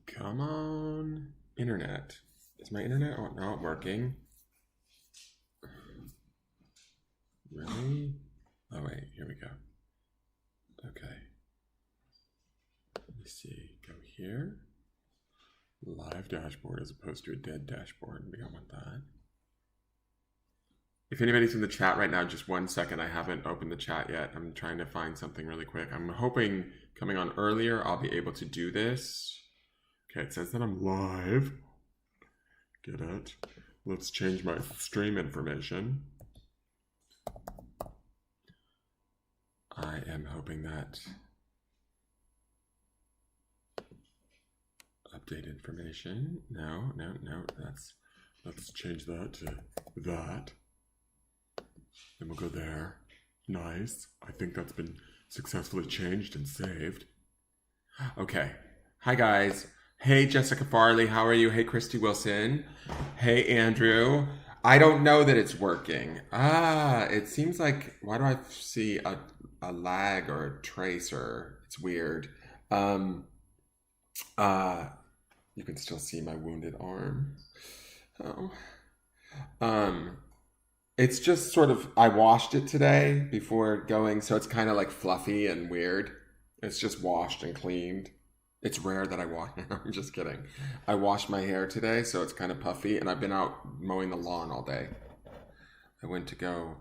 Come on, internet. Is my internet not working? Really? Oh wait, here we go. Okay. Let me see. Go here. Live dashboard as opposed to a dead dashboard. We don't want that. If anybody's in the chat right now, just 1 second. I haven't opened the chat yet. I'm trying to find something really quick. I'm hoping coming on earlier, I'll be able to do this. Okay, it says that I'm live. Get it? Let's change my stream information. I am hoping that update information. No, let's change that to that. Then we'll go there. Nice. I think that's been successfully changed and saved. Okay. Hi, guys. Hey, Jessica Farley. How are you? Hey, Christy Wilson. Hey, Andrew. I don't know that it's working. It seems like, why do I see a lag or a tracer? It's weird. You can still see my wounded arm. Oh. It's just sort of, I washed it today before going, so it's kind of like fluffy and weird. It's just washed and cleaned. It's rare that I wash. I'm just kidding. I washed my hair today, so it's kind of puffy, and I've been out mowing the lawn all day. I went to go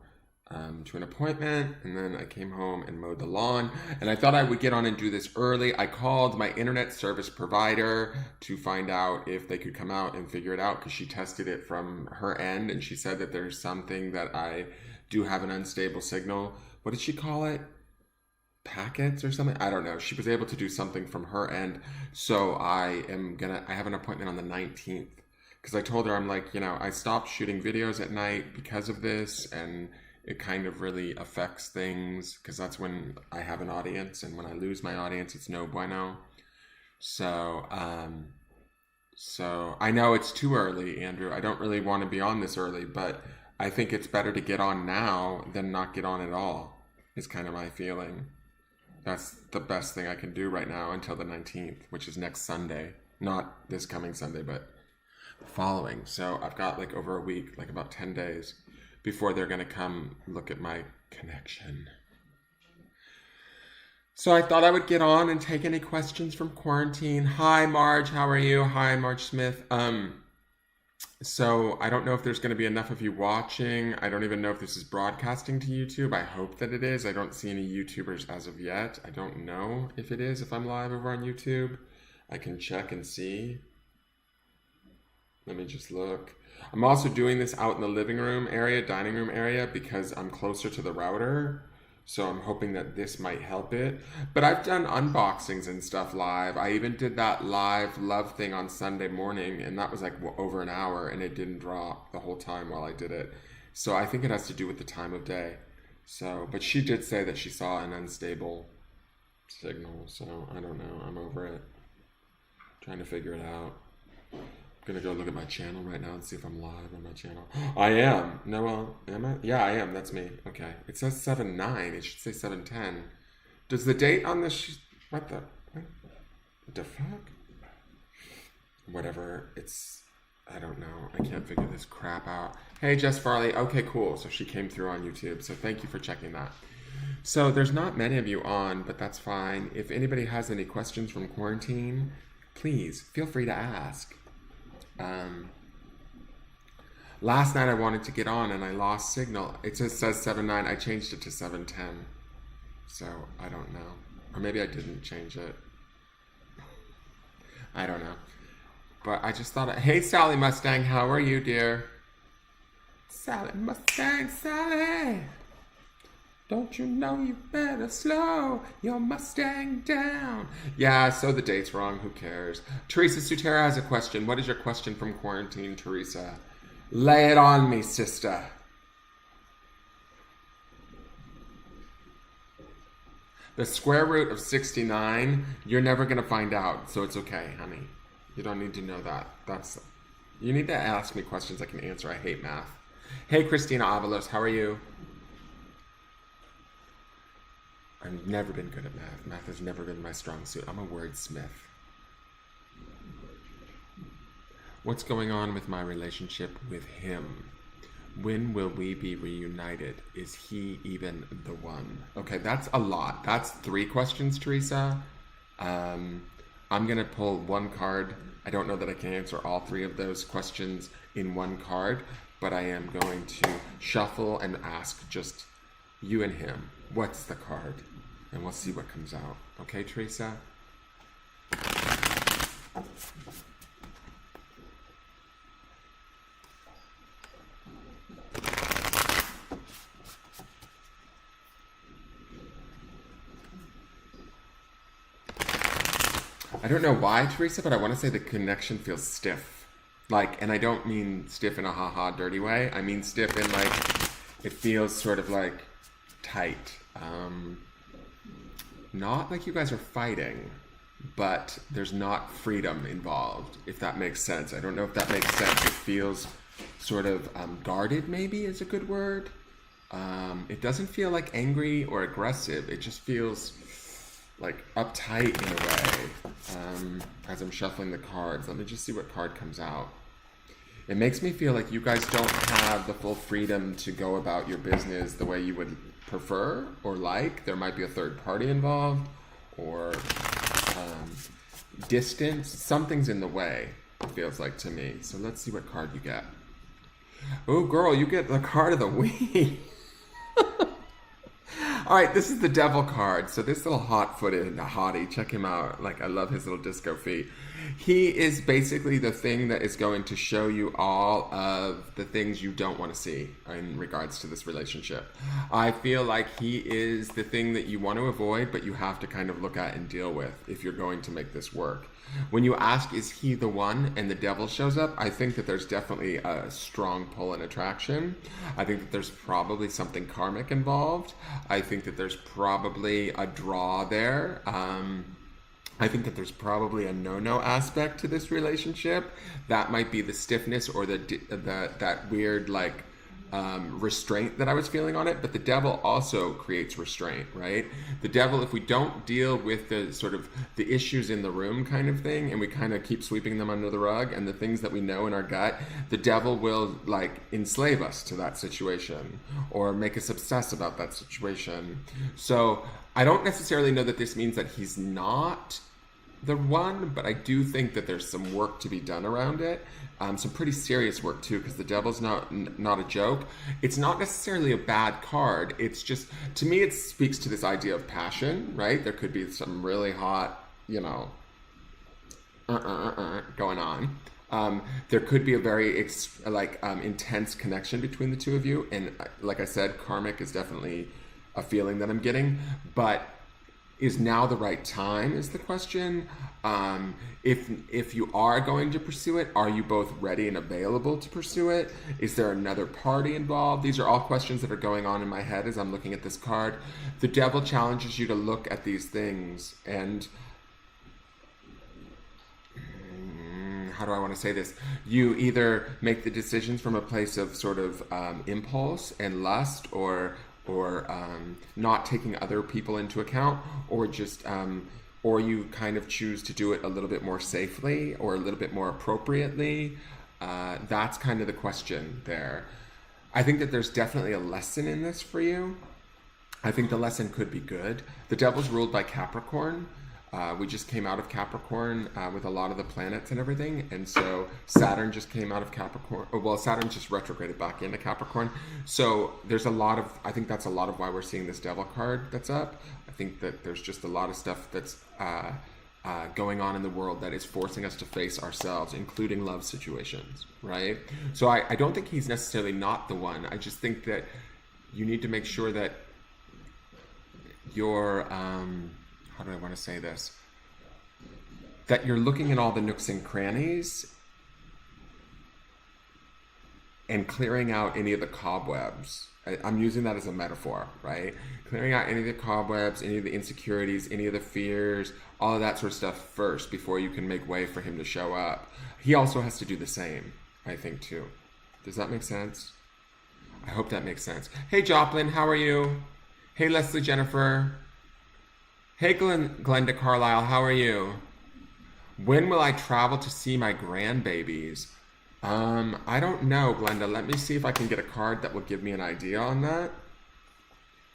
to an appointment, and then I came home and mowed the lawn, and I thought I would get on and do this early. I called my internet service provider to find out if they could come out and figure it out, because she tested it from her end, and she said that there's something that I do have an unstable signal. What did she call it? Packets or something? I don't know. She was able to do something from her end, so I have an appointment on the 19th, because I told her, I'm like, I stopped shooting videos at night because of this, and it kind of really affects things, because that's when I have an audience, and when I lose my audience, it's no bueno. So I know it's too early, Andrew. I don't really want to be on this early, but I think it's better to get on now than not get on at all, is kind of my feeling. That's the best thing I can do right now until the 19th, which is next Sunday. Not this coming Sunday, but the following. So I've got like over a week, like about 10 days before they're going to come look at my connection. So I thought I would get on and take any questions from quarantine. Hi, Marge. How are you? Hi, Marge Smith. So I don't know if there's going to be enough of you watching. I don't even know if this is broadcasting to YouTube. I hope that it is. I don't see any YouTubers as of yet. I don't know if it is, if I'm live over on YouTube. I can check and see. Let me just look. I'm also doing this out in the living room area, dining room area, because I'm closer to the router. So I'm hoping that this might help it. But I've done unboxings and stuff live. I even did that live love thing on Sunday morning, and that was like over an hour, and it didn't drop the whole time while I did it. So I think it has to do with the time of day. So, but she did say that she saw an unstable signal. So I don't know. I'm over it. Trying to figure it out. I'm gonna go look at my channel right now and see if I'm live on my channel. I am. No, well, am I? Yeah, I am. That's me. Okay. It says 7/9. It should say 7/10. Does the date on this? What the fuck? Whatever. I don't know. I can't figure this crap out. Hey, Jess Farley. Okay, cool. So she came through on YouTube. So thank you for checking that. So there's not many of you on, but that's fine. If anybody has any questions from quarantine, please feel free to ask. Last night I wanted to get on and I lost signal. It says 7/9. I changed it to 7/10. So I don't know. Or maybe I didn't change it. I don't know. But I just thought, hey, Sally Mustang, how are you, dear? Sally Mustang, Sally. Don't you know you better slow your Mustang down? Yeah, so the date's wrong. Who cares? Teresa Sutera has a question. What is your question from quarantine, Teresa? Lay it on me, sister. The square root of 69, you're never going to find out, so it's okay, honey. You don't need to know that. You need to ask me questions I can answer. I hate math. Hey, Christina Avalos, how are you? I've never been good at math. Math has never been my strong suit. I'm a wordsmith. What's going on with my relationship with him? When will we be reunited? Is he even the one? Okay, that's a lot. That's 3 questions, Teresa. Um, I'm gonna pull one card. I don't know that I can answer all 3 of those questions in one card, but I am going to shuffle and ask just you and him. What's the card? And we'll see what comes out. Okay, Teresa? I don't know why, Teresa, but I want to say the connection feels stiff. Like, and I don't mean stiff in a haha dirty way. I mean stiff in like, it feels sort of like tight. Not like you guys are fighting, but there's not freedom involved, if that makes sense. I don't know if that makes sense. It feels sort of guarded, maybe is a good word. It doesn't feel like angry or aggressive. It just feels like uptight in a way. As I'm shuffling the cards, let me just see what card comes out. It makes me feel like you guys don't have the full freedom to go about your business the way you would prefer or like. There might be a third party involved, or distance. Something's in the way, it feels like to me. So let's see what card you get. Oh, girl, you get the card of the week. All right, this is the Devil card. So this little hot-footed hottie, check him out. Like, I love his little disco feet. He is basically the thing that is going to show you all of the things you don't want to see in regards to this relationship. I feel like he is the thing that you want to avoid, but you have to kind of look at and deal with if you're going to make this work. When you ask, is he the one, and the Devil shows up, I think that there's definitely a strong pull and attraction. I think that there's probably something karmic involved. I think that there's probably a draw there. I think that there's probably a no-no aspect to this relationship. That might be the stiffness or that weird like restraint that I was feeling on it. But the Devil also creates restraint, right? The Devil, if we don't deal with the sort of the issues in the room kind of thing, and we kind of keep sweeping them under the rug, and the things that we know in our gut, the Devil will like enslave us to that situation or make us obsess about that situation. So I don't necessarily know that this means that he's not the one, but I do think that there's some work to be done around it. Some pretty serious work too, because the Devil's not a joke. It's not necessarily a bad card. It's just, to me, it speaks to this idea of passion, right? There could be some really hot, going on. There could be a very intense connection between the two of you, and like I said, karmic is definitely a feeling that I'm getting, but is now the right time is the question. If you are going to pursue it, are you both ready and available to pursue it? Is there another party involved? These are all questions that are going on in my head as I'm looking at this card. The Devil challenges you to look at these things and how do I want to say this? You either make the decisions from a place of sort of impulse and lust, or not taking other people into account, or just or you kind of choose to do it a little bit more safely or a little bit more appropriately. That's kind of the question there. I think that there's definitely a lesson in this for you. I think the lesson could be good. The Devil's ruled by Capricorn. We just came out of Capricorn with a lot of the planets and everything, and so Saturn just came out of Capricorn. Well, Saturn just retrograded back into Capricorn. So there's a lot of, I think that's a lot of why we're seeing this Devil card that's up. I think that there's just a lot of stuff that's going on in the world that is forcing us to face ourselves, including love situations, right? So I don't think he's necessarily not the one. I just think that you need to make sure that you're how do I want to say this? That you're looking at all the nooks and crannies and clearing out any of the cobwebs. I'm using that as a metaphor, right? Clearing out any of the cobwebs, any of the insecurities, any of the fears, all of that sort of stuff first before you can make way for him to show up. He also has to do the same, I think, too. Does that make sense? I hope that makes sense. Hey, Joplin, how are you? Hey, Leslie Jennifer. Hey, Glenda Carlisle, how are you? When will I travel to see my grandbabies? I don't know, Glenda. Let me see if I can get a card that will give me an idea on that.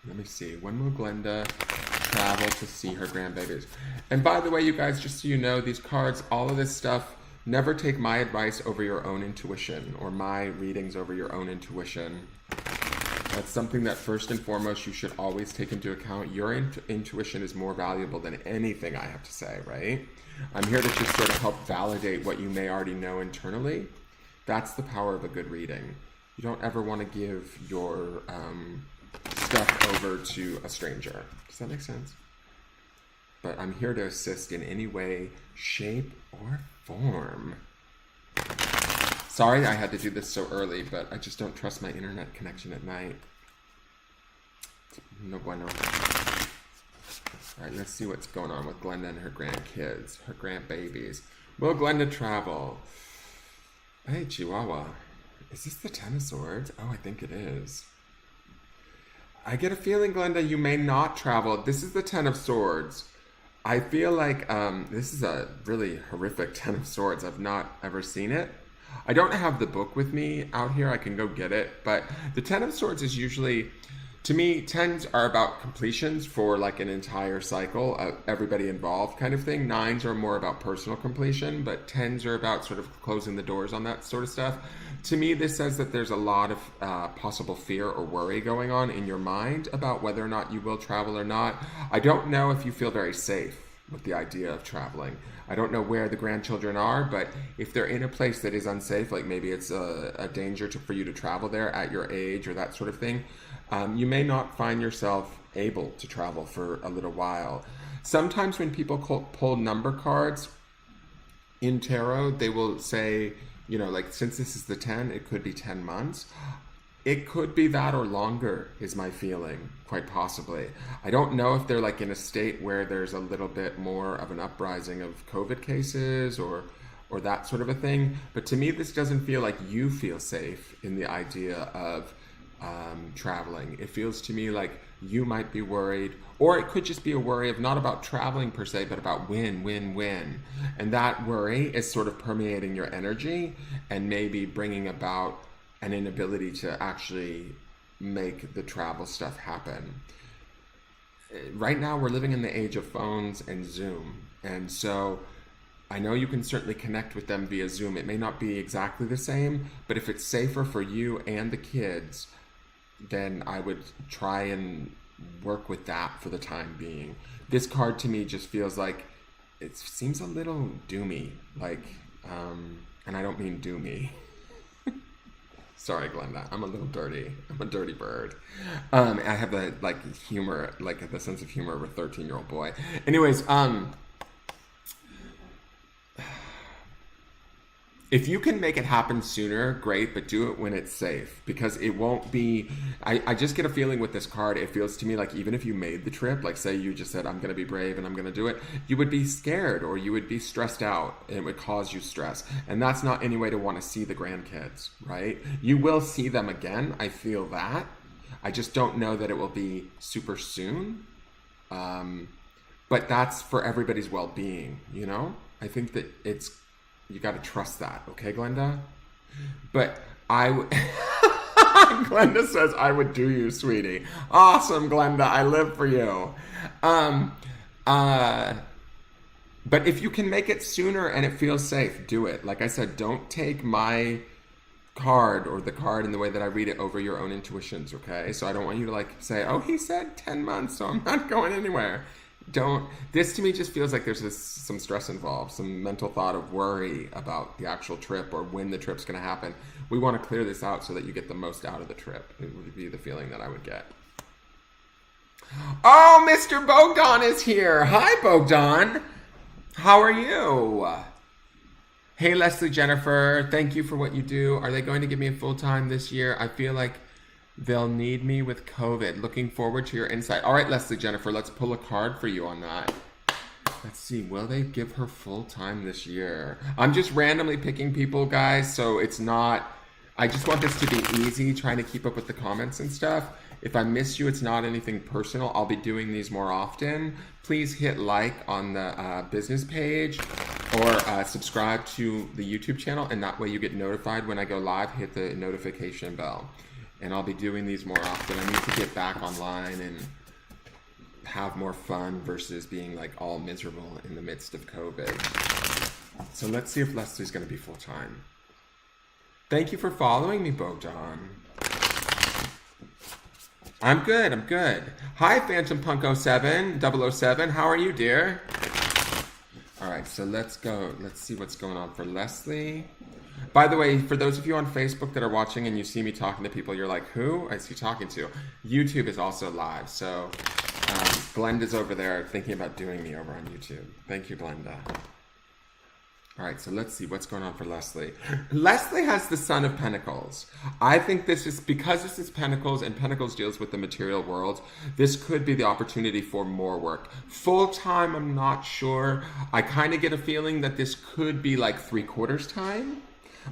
Let me see. When will Glenda travel to see her grandbabies? And by the way, you guys, just so you know, these cards, all of this stuff, never take my advice over your own intuition or my readings over your own intuition. That's something that first and foremost you should always take into account. Your intuition is more valuable than anything I have to say, right? I'm here to just sort of help validate what you may already know internally. That's the power of a good reading. You don't ever want to give your stuff over to a stranger. Does that make sense? But I'm here to assist in any way, shape, or form. Sorry I had to do this so early, but I just don't trust my internet connection at night. No bueno. All right, let's see what's going on with Glenda and her grandkids, her grandbabies. Will Glenda travel? Hey, Chihuahua. Is this the Ten of Swords? Oh, I think it is. I get a feeling, Glenda, you may not travel. This is the Ten of Swords. I feel like this is a really horrific Ten of Swords. I've not ever seen it. I don't have the book with me out here. I can go get it. But the Ten of Swords is usually, to me, tens are about completions for like an entire cycle of everybody involved kind of thing. Nines are more about personal completion, but tens are about sort of closing the doors on that sort of stuff. To me, this says that there's a lot of possible fear or worry going on in your mind about whether or not you will travel or not. I don't know if you feel very safe with the idea of traveling. I don't know where the grandchildren are, but if they're in a place that is unsafe, like maybe it's a danger for you to travel there at your age or that sort of thing, you may not find yourself able to travel for a little while. Sometimes when people pull number cards in tarot, they will say, you know, like since this is the 10, it could be 10 months. It could be that or longer is my feeling, quite possibly. I don't know if they're like in a state where there's a little bit more of an uprising of COVID cases or that sort of a thing. But to me, this doesn't feel like you feel safe in the idea of traveling. It feels to me like you might be worried, or it could just be a worry of not about traveling per se, but about when. And that worry is sort of permeating your energy and maybe bringing about an inability to actually make the travel stuff happen. Right now, we're living in the age of phones and Zoom. And so I know you can certainly connect with them via Zoom. It may not be exactly the same, but if it's safer for you and the kids, then I would try and work with that for the time being. This card to me just feels like it seems a little doomy, like, and I don't mean doomy. Sorry, Glenda. I'm a little dirty. I'm a dirty bird. I have the humor, like the sense of humor of a 13-year-old boy. Anyways, if you can make it happen sooner, great, but do it when it's safe, because it won't be, I just get a feeling with this card, it feels to me like even if you made the trip, like say you just said, I'm going to be brave and I'm going to do it, you would be scared or you would be stressed out and it would cause you stress. And that's not any way to want to see the grandkids, right? You will see them again. I feel that. I just don't know that it will be super soon. But that's for everybody's well-being, you know? I think that you got to trust that, okay, Glenda? But Glenda says, I would do you, sweetie. Awesome, Glenda. I live for you. But if you can make it sooner and it feels safe, do it. Like I said, don't take my card or the card in the way that I read it over your own intuitions, okay? So I don't want you to say, oh, he said 10 months, so I'm not going anywhere. This to me just feels like there's some stress involved, some mental thought of worry about the actual trip or when the trip's going to happen. We want to clear this out so that you get the most out of the trip. It would be the feeling that I would get. Oh, Mr. Bogdan is here. Hi, Bogdan. How are you? Hey, Leslie Jennifer. Thank you for what you do. Are they going to give me a full-time this year? I feel like they'll need me with COVID. Looking forward to your insight. All right, Leslie Jennifer, let's pull a card for you on that. Let's see, will they give her full time this year? I'm just randomly picking people, guys, so it's not, I just want this to be easy, trying to keep up with the comments and stuff. If I miss you, it's not anything personal. I'll be doing these more often. Please hit like on the business page. Or subscribe to the YouTube channel, and that way you get notified when I go live. Hit the notification bell. And I'll be doing these more often. I need to get back online and have more fun versus being like all miserable in the midst of COVID. So let's see if Leslie's going to be full-time. Thank you for following me, Bogdan. I'm good, I'm good. Hi, Phantom Punk 07, 007. How are you, dear? All right, so let's go. Let's see what's going on for Leslie. By the way, for those of you on Facebook that are watching and you see me talking to people, you're like, who is he talking to? YouTube is also live. So Glenda's over there thinking about doing me over on YouTube. Thank you, Glenda. All right, so let's see what's going on for Leslie. Leslie has the Son of Pentacles. I think this is, because this is Pentacles and Pentacles deals with the material world, this could be the opportunity for more work. Full-time, I'm not sure. I kind of get a feeling that this could be like 3/4 time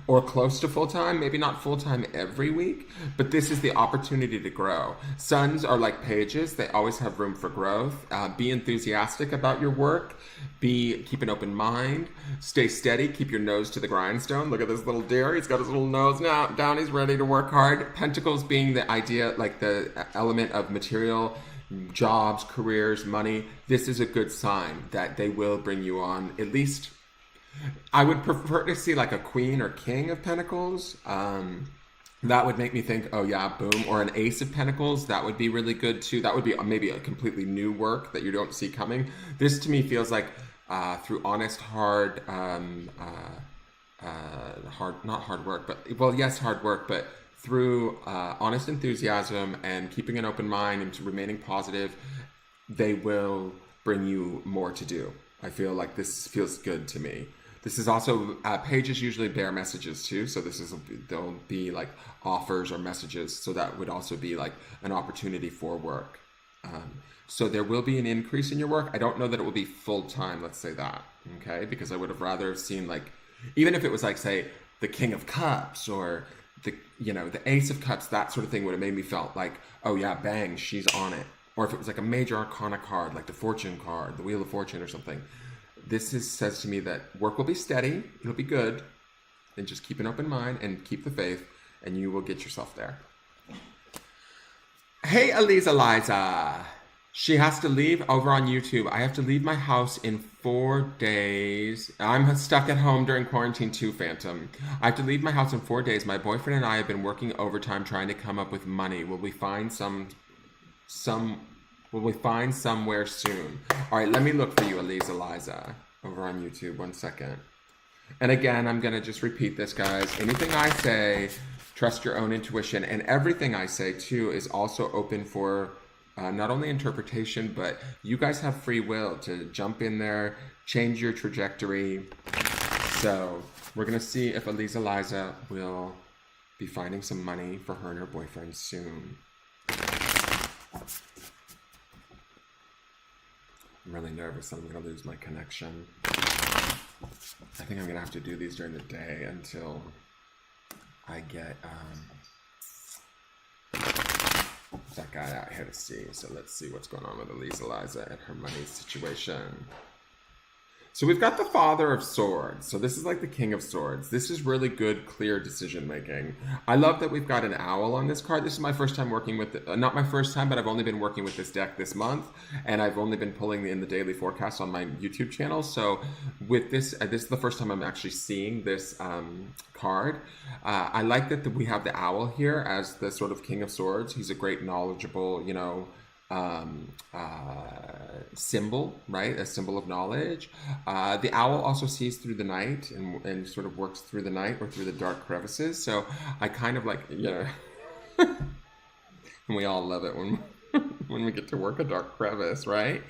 or close to full-time, maybe not full-time every week, but this is the opportunity to grow. Suns are like pages. They always have room for growth. Be enthusiastic about your work. Keep an open mind. Stay steady. Keep your nose to the grindstone. Look at this little deer. He's got his little nose now down. He's ready to work hard. Pentacles being the idea, like the element of material, jobs, careers, money. This is a good sign that they will bring you on, at least. I would prefer to see like a Queen or King of Pentacles. That would make me think, oh yeah, boom. Or an Ace of Pentacles. That would be really good too. That would be maybe a completely new work that you don't see coming. This to me feels like through honest, not hard work, but, well, yes, hard work, but through honest enthusiasm and keeping an open mind and remaining positive, they will bring you more to do. I feel like this feels good to me. This is also, pages usually bear messages too, so there'll be like offers or messages, so that would also be like an opportunity for work. So there will be an increase in your work. I don't know that it will be full-time, let's say that, okay? Because I would have rather seen like, even if it was like, say, the King of Cups or the Ace of Cups, that sort of thing would have made me felt like, oh yeah, bang, she's on it. Or if it was like a major arcana card, like the Fortune card, the Wheel of Fortune or something. This says to me that work will be steady, it'll be good, and just keep an open mind and keep the faith, and you will get yourself there. Hey, Elisa Liza. She has to leave over on YouTube. I have to leave my house in 4 days. I'm stuck at home during quarantine too, Phantom. I have to leave my house in 4 days. My boyfriend and I have been working overtime trying to come up with money. Will we find somewhere soon? All right, let me look for you, Elisa Liza, over on YouTube. 1 second. And again, I'm going to just repeat this, guys. Anything I say, trust your own intuition. And everything I say, too, is also open for not only interpretation, but you guys have free will to jump in there, change your trajectory. So we're going to see if Elisa Liza will be finding some money for her and her boyfriend soon. I'm really nervous that I'm going to lose my connection. I think I'm going to have to do these during the day until I get that guy out here to see. So let's see what's going on with Elisa Liza and her money situation. So we've got the Father of Swords. So this is like the King of Swords. This is really good, clear decision making. I love that we've got an owl on this card. This is my first time working with it. Not my first time, but I've only been working with this deck this month. And I've only been pulling in the daily forecast on my YouTube channel. So with this, this is the first time I'm actually seeing this card. I like that we have the owl here as the sort of King of Swords. He's a great, knowledgeable, symbol, right? A symbol of knowledge. The owl also sees through the night and sort of works through the night or through the dark crevices. So I kind of like, and we all love it when we get to work a dark crevice, right?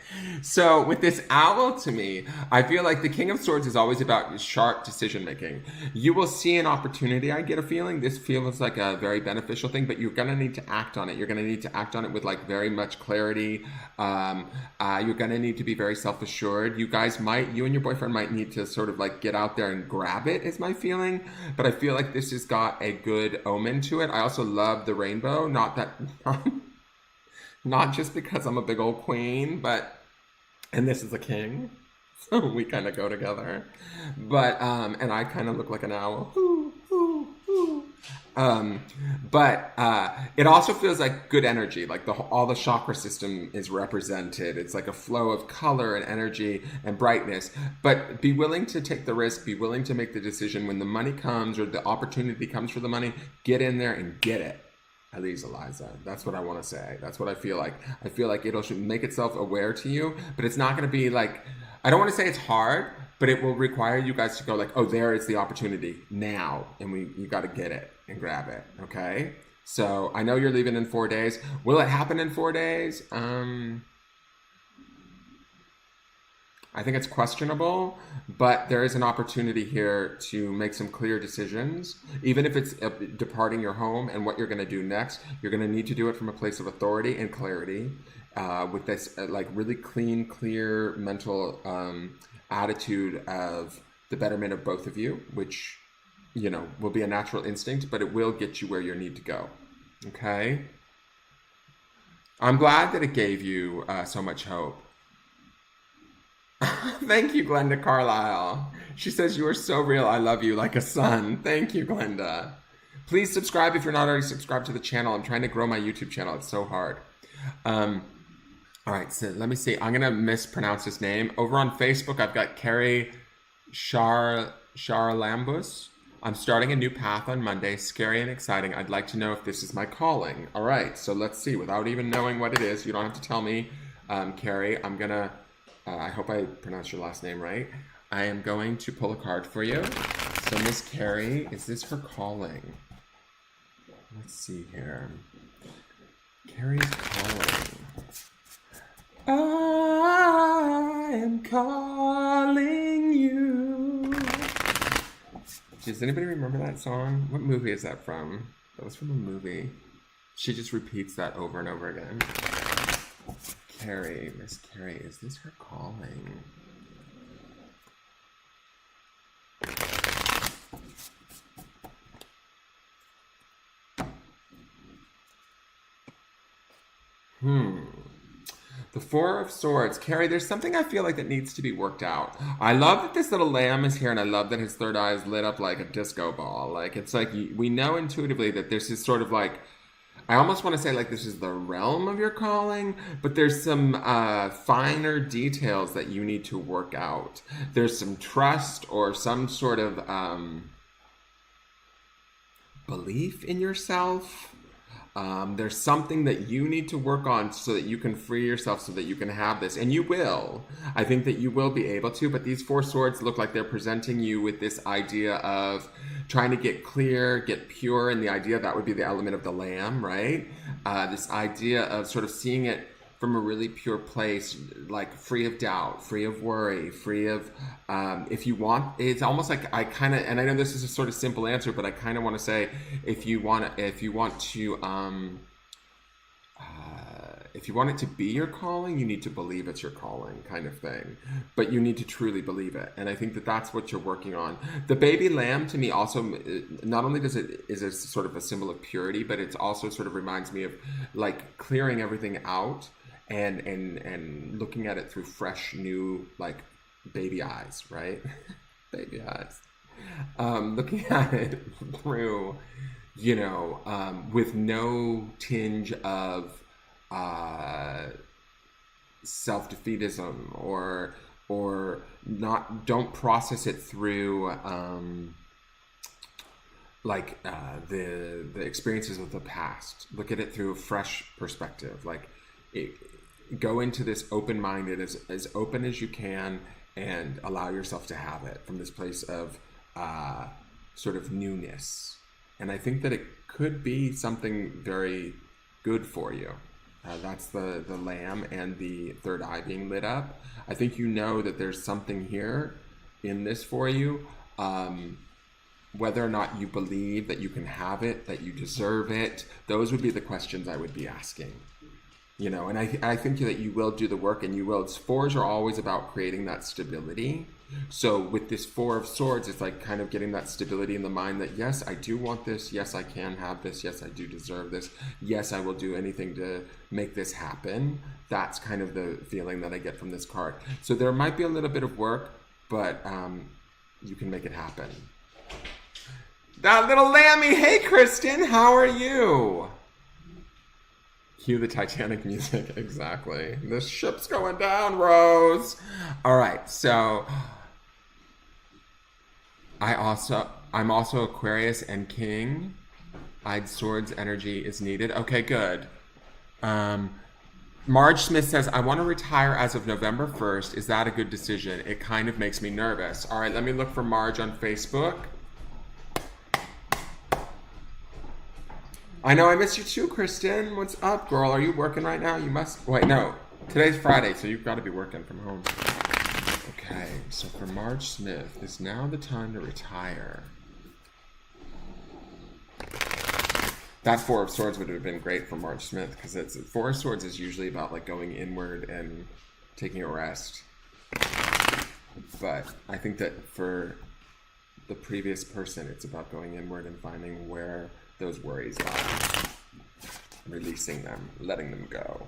So with this owl, to me, I feel like the King of Swords is always about sharp decision making. You will see an opportunity, I get a feeling. This feels like a very beneficial thing, but you're going to need to act on it. You're going to need to act on it with like very much clarity. You're going to need to be very self-assured. You and your boyfriend might need to sort of like get out there and grab it, is my feeling. But I feel like this has got a good omen to it. I also love the rainbow. Not just because I'm a big old queen, and this is a king. So we kind of go together. But, and I kind of look like an owl. Um, but it also feels like good energy. Like all the chakra system is represented. It's like a flow of color and energy and brightness. But be willing to take the risk. Be willing to make the decision when the money comes or the opportunity comes for the money. Get in there and get it. Elise Eliza. That's what I want to say. That's what I feel like. I feel like it'll make itself aware to you, but it's not going to be like, I don't want to say it's hard, but it will require you guys to go like, oh, there is the opportunity now. And you got to get it and grab it. Okay. So I know you're leaving in 4 days. Will it happen in 4 days? I think it's questionable, but there is an opportunity here to make some clear decisions. Even if it's departing your home and what you're going to do next, you're going to need to do it from a place of authority and clarity, with this like really clean, clear mental attitude of the betterment of both of you, which, you know, will be a natural instinct, but it will get you where you need to go. Okay? I'm glad that it gave you so much hope. Thank you, Glenda Carlisle. She says, you are so real. I love you like a son. Thank you, Glenda. Please subscribe if you're not already subscribed to the channel. I'm trying to grow my YouTube channel. It's so hard. All right, so let me see. I'm going to mispronounce his name. Over on Facebook, I've got Carrie Charlambus. I'm starting a new path on Monday. Scary and exciting. I'd like to know if this is my calling. All right, so let's see. Without even knowing what it is, you don't have to tell me, Carrie. I'm going to... I hope I pronounced your last name right. I am going to pull a card for you. So Miss Carrie, is this her calling? Let's see here. Carrie's calling. I am calling you. Does anybody remember that song? What movie is that from? That was from a movie. She just repeats that over and over again. Carrie, Miss Carrie, is this her calling? The Four of Swords. Carrie, there's something I feel like that needs to be worked out. I love that this little lamb is here, and I love that his third eye is lit up like a disco ball. Like, it's like we know intuitively that there's this sort of like, I almost want to say like this is the realm of your calling, but there's some finer details that you need to work out. There's some trust or some sort of belief in yourself. There's something that you need to work on so that you can free yourself, so that you can have this. And you will. I think that you will be able to, but these four swords look like they're presenting you with this idea of trying to get clear, get pure, and the idea that would be the element of the lamb, right? This idea of sort of seeing it from a really pure place, like free of doubt, free of worry, free of, if you want, it's almost like I kind of, and I know this is a sort of simple answer, but I kind of want to say, if you want it to be your calling, you need to believe it's your calling, kind of thing. But you need to truly believe it. And I think that that's what you're working on. The baby lamb to me also, not only is a sort of a symbol of purity, but it's also sort of reminds me of like clearing everything out and looking at it through fresh, new, like baby eyes, right? Baby eyes. Looking at it through, you know, with no tinge of self-defeatism or don't process it through the experiences of the past. Look at it through a fresh perspective. Like go into this open-minded, as open as you can, and allow yourself to have it from this place of sort of newness. And I think that it could be something very good for you. That's the lamb and the third eye being lit up. I think you know that there's something here in this for you. Whether or not you believe that you can have it, that you deserve it, those would be the questions I would be asking. And I think that you will do the work, and you will. Fours are always about creating that stability So with this Four of Swords, it's like kind of getting that stability in the mind that yes, I do want this. Yes, I can have this. Yes, I do deserve this. Yes, I will do anything to make this happen. That's kind of the feeling that I get from this card. So there might be a little bit of work, but you can make it happen. That little lammy. Hey, Kristen, how are you? Cue the Titanic music. Exactly. The ship's going down, Rose. All right, so I'm also Aquarius and King. Eyed Swords energy is needed. Okay, good. Marge Smith says, I want to retire as of November 1st. Is that a good decision? It kind of makes me nervous. All right, let me look for Marge on Facebook. I know I miss you too, Kristen. What's up, girl? Are you working right now? You must... Wait, no. Today's Friday, so you've got to be working from home. Okay, so for Marge Smith, is now the time to retire? That Four of Swords would have been great for Marge Smith, because it's Four of Swords is usually about like going inward and taking a rest. But I think that for the previous person, it's about going inward and finding where those worries lie, releasing them, letting them go.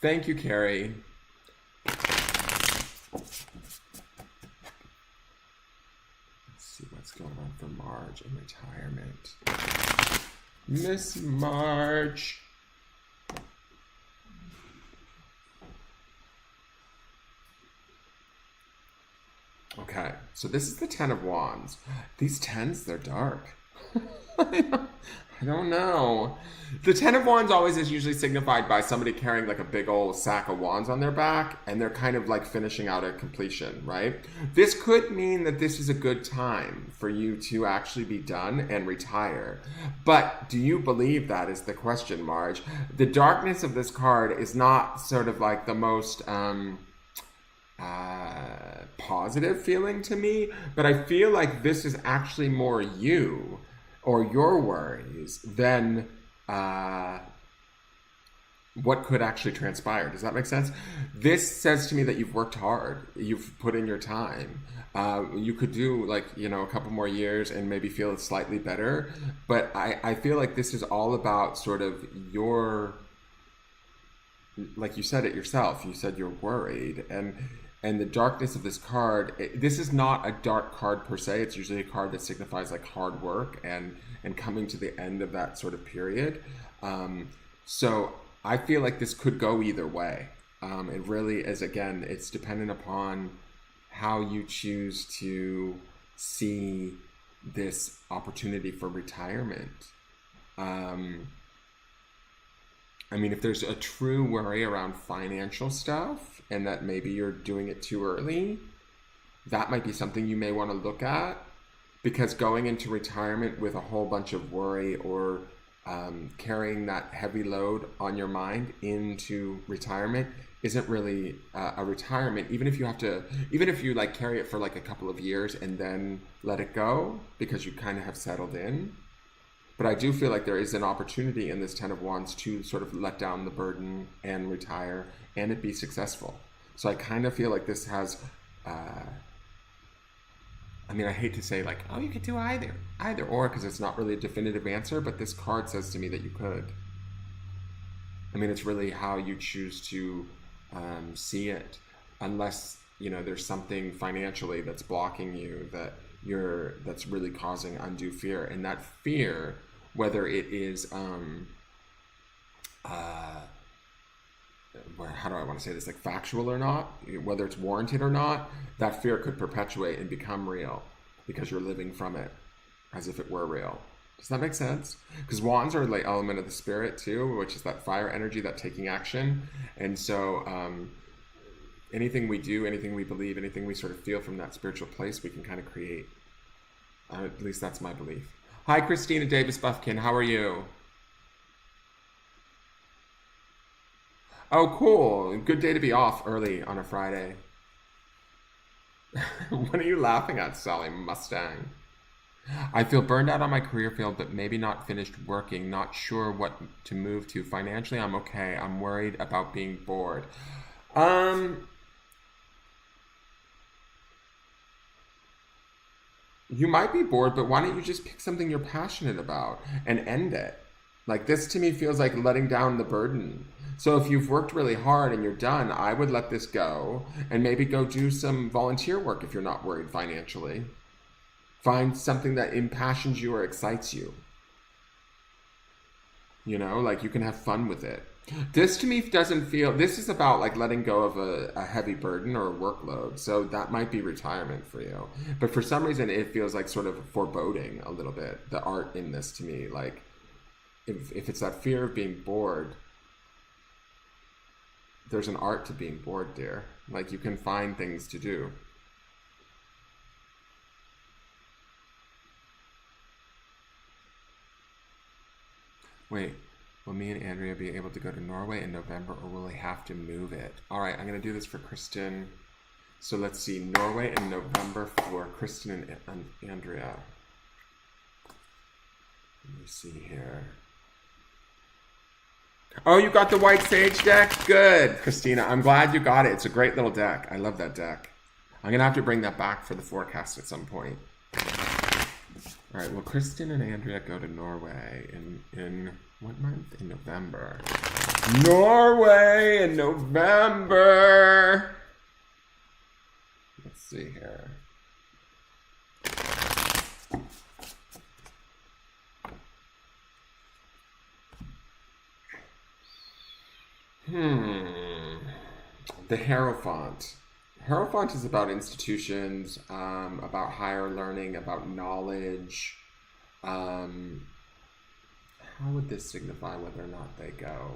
Thank you, Carrie. Let's see what's going on for Marge in retirement. Miss Marge. Okay, so this is the Ten of Wands. These tens, they're dark. I don't know. The Ten of Wands always is usually signified by somebody carrying like a big old sack of wands on their back, and they're kind of like finishing out a completion, right? This could mean that this is a good time for you to actually be done and retire. But do you believe that is the question, Marge? The darkness of this card is not sort of like the most... positive feeling to me, but I feel like this is actually more you or your worries than what could actually transpire. Does that make sense? This says to me that you've worked hard, you've put in your time. You could do like, you know, a couple more years and maybe feel slightly better, but I feel like this is all about sort of your, like you said it yourself, you said you're worried, and the darkness of this card, this is not a dark card per se. It's usually a card that signifies like hard work and coming to the end of that sort of period. So I feel like this could go either way. It really is, again, it's dependent upon how you choose to see this opportunity for retirement. I mean, if there's a true worry around financial stuff and that maybe you're doing it too early, that might be something you may want to look at, because going into retirement with a whole bunch of worry or carrying that heavy load on your mind into retirement isn't really a retirement. Even if you like carry it for like a couple of years and then let it go because you kind of have settled in. But I do feel like there is an opportunity in this Ten of Wands to sort of let down the burden and retire and it be successful. So I kind of feel like this has, I mean, I hate to say like, oh, you could do either or, because it's not really a definitive answer, but this card says to me that you could. I mean, it's really how you choose to see it, unless, you know, there's something financially that's blocking you that's really causing undue fear. And that fear, whether it is how do I want to say this, like factual or not, whether it's warranted or not, that fear could perpetuate and become real because you're living from it as if it were real. Does that make sense? Because wands are like element of the spirit too, which is that fire energy, that taking action. And so anything we do, anything we believe, anything we sort of feel from that spiritual place, we can kind of create. At least that's my belief. Hi, Christina Davis Buffkin. How are you? Oh, cool. Good day to be off early on a Friday. What are you laughing at, Sally Mustang? I feel burned out on my career field, but maybe not finished working. Not sure what to move to. Financially, I'm okay. I'm worried about being bored. You might be bored, but why don't you just pick something you're passionate about and end it? Like this to me feels like letting down the burden. So if you've worked really hard and you're done, I would let this go and maybe go do some volunteer work if you're not worried financially. Find something that impassions you or excites you. You know, like you can have fun with it. This to me doesn't feel, this is about like letting go of a heavy burden or a workload. So that might be retirement for you. But for some reason, it feels like sort of foreboding a little bit, the art in this to me. Like if it's that fear of being bored, there's an art to being bored, dear. Like you can find things to do. Wait, will me and Andrea be able to go to Norway in November or will we have to move it? All right, I'm going to do this for Kristen. So let's see, Norway in November for Kristen and Andrea. Let me see here. Oh, you got the White Sage deck? Good, Christina. I'm glad you got it. It's a great little deck. I love that deck. I'm going to have to bring that back for the forecast at some point. All right, well, Kristen and Andrea go to Norway in what month? In November. Norway in November! Let's see here. The Hierophant. Hierophant is about institutions, about higher learning, about knowledge. How would this signify whether or not they go?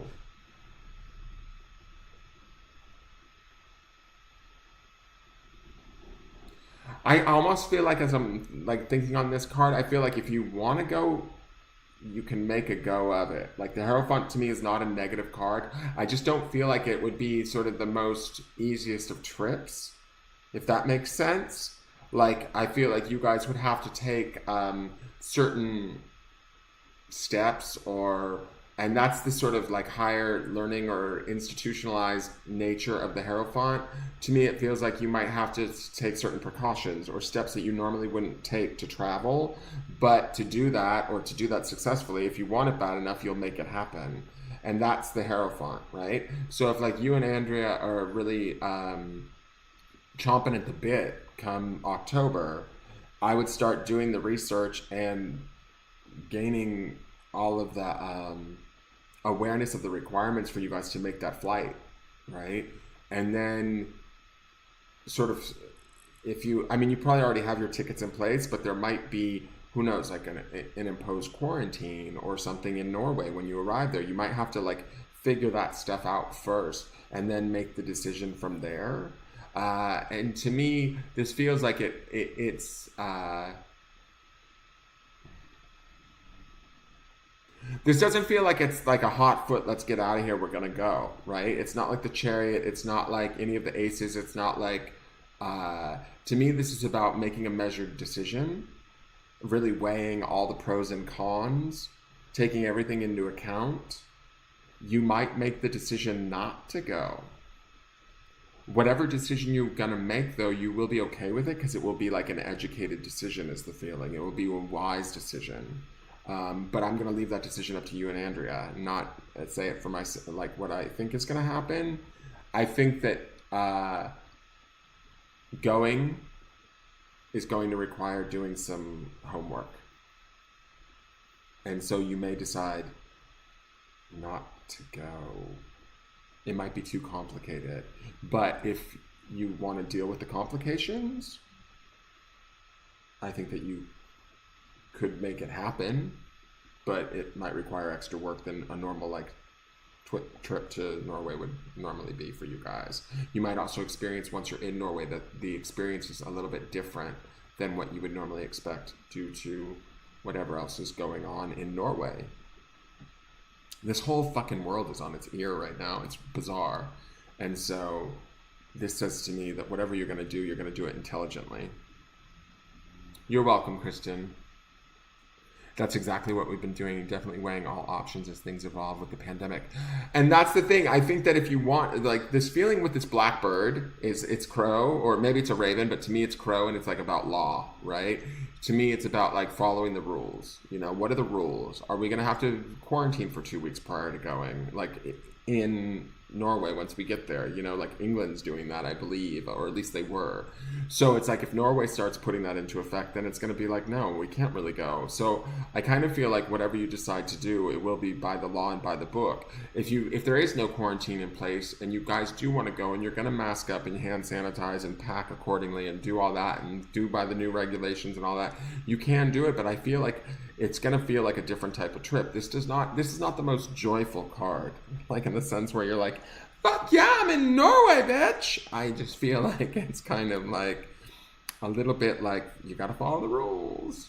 I almost feel like as I'm like thinking on this card, I feel like if you want to go, you can make a go of it. Like the Hierophant to me is not a negative card. I just don't feel like it would be sort of the most easiest of trips, if that makes sense. Like I feel like you guys would have to take certain steps and that's the sort of like higher learning or institutionalized nature of the Hierophant. To me, it feels like you might have to take certain precautions or steps that you normally wouldn't take to travel. But to do that, or to do that successfully, if you want it bad enough, you'll make it happen. And that's the Hierophant, right? So if like you and Andrea are really chomping at the bit come October, I would start doing the research and gaining all of the awareness of the requirements for you guys to make that flight, right? And then sort of, if you, I mean, you probably already have your tickets in place, but there might be, who knows, like an imposed quarantine or something in Norway when you arrive there. You might have to like figure that stuff out first and then make the decision from there. And to me, this feels like it's this doesn't feel like it's like a hot foot, let's get out of here, we're gonna go, right? It's not like the Chariot, it's not like any of the aces, it's not like, to me, this is about making a measured decision, really weighing all the pros and cons, taking everything into account. You might make the decision not to go. Whatever decision you're gonna make, though, you will be okay with it because it will be like an educated decision is the feeling. It will be a wise decision. But I'm going to leave that decision up to you and Andrea, not say it for myself, like what I think is going to happen. I think that going is going to require doing some homework. And so you may decide not to go. It might be too complicated. But if you want to deal with the complications, I think that you could make it happen, but it might require extra work than a normal like trip to Norway would normally be for you guys. You might also experience, once you're in Norway, that the experience is a little bit different than what you would normally expect due to whatever else is going on in Norway. This whole fucking world is on its ear right now. It's bizarre. And so this says to me that whatever you're going to do, you're going to do it intelligently. You're welcome, Kristen. That's exactly what we've been doing, definitely weighing all options as things evolve with the pandemic. And that's the thing. I think that if you want, like, this feeling with this blackbird is it's crow, or maybe it's a raven, but to me it's crow, and it's like about law, right? To me, it's about like following the rules. You know, what are the rules? Are we going to have to quarantine for 2 weeks prior to going? Like in Norway, once we get there, you know, like England's doing that, I believe, or at least they were. So it's like if Norway starts putting that into effect, then it's going to be like, no, we can't really go. So I kind of feel like whatever you decide to do, it will be by the law and by the book. If there is no quarantine in place and you guys do want to go and you're going to mask up and hand sanitize and pack accordingly and do all that and do by the new regulations and all that, you can do it. But I feel like it's going to feel like a different type of trip. This is not the most joyful card, like in the sense where you're like, fuck yeah, I'm in Norway, bitch. I just feel like it's kind of like a little bit like you got to follow the rules.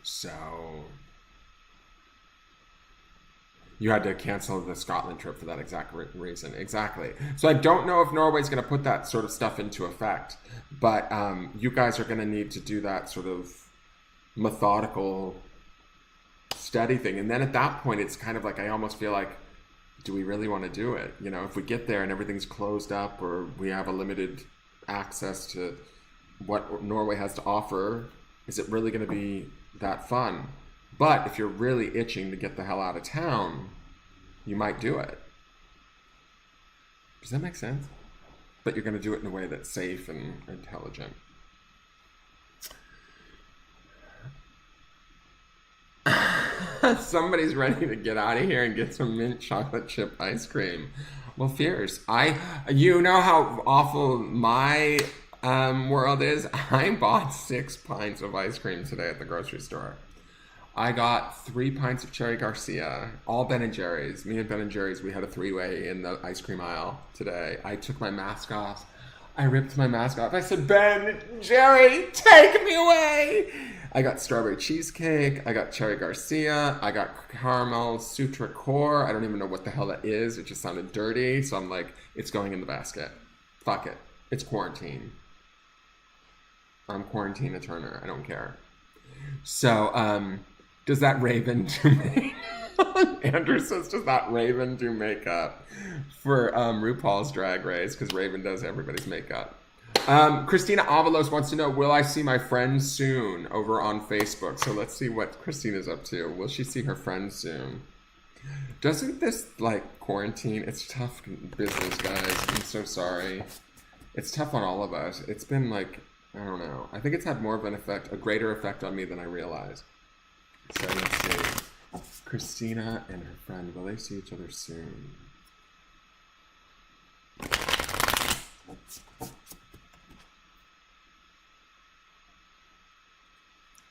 So you had to cancel the Scotland trip for that exact reason. Exactly. So I don't know if Norway's going to put that sort of stuff into effect, but you guys are going to need to do that sort of methodical, steady thing. And then at that point, it's kind of like, I almost feel like, do we really want to do it? You know, if we get there and everything's closed up or we have a limited access to what Norway has to offer, is it really going to be that fun? But if you're really itching to get the hell out of town, you might do it. Does that make sense? But you're going to do it in a way that's safe and intelligent. Somebody's ready to get out of here and get some mint chocolate chip ice cream. Well, fierce. You know how awful my world is? I bought 6 pints of ice cream today at the grocery store. I got 3 pints of Cherry Garcia, all Ben & Jerry's. Me and Ben & Jerry's, we had a 3-way in the ice cream aisle today. I took my mask off. I ripped my mask off. I said, Ben, Jerry, take me away. I got strawberry cheesecake. I got Cherry Garcia. I got caramel Sutra Core. I don't even know what the hell that is. It just sounded dirty. So I'm like, it's going in the basket. Fuck it. It's quarantine. I'm Quarantina Turner. I don't care. So, does that raven do makeup? Andrew says, does that raven do makeup for RuPaul's Drag Race? Because Raven does everybody's makeup. Christina Avalos wants to know, will I see my friends soon over on Facebook? So let's see what Christina's up to. Will she see her friends soon? Doesn't this, like, quarantine, it's tough business, guys. I'm so sorry. It's tough on all of us. It's been like, I don't know. I think it's had more of an effect, a greater effect on me than I realized. So let's see. Christina and her friend, will they see each other soon?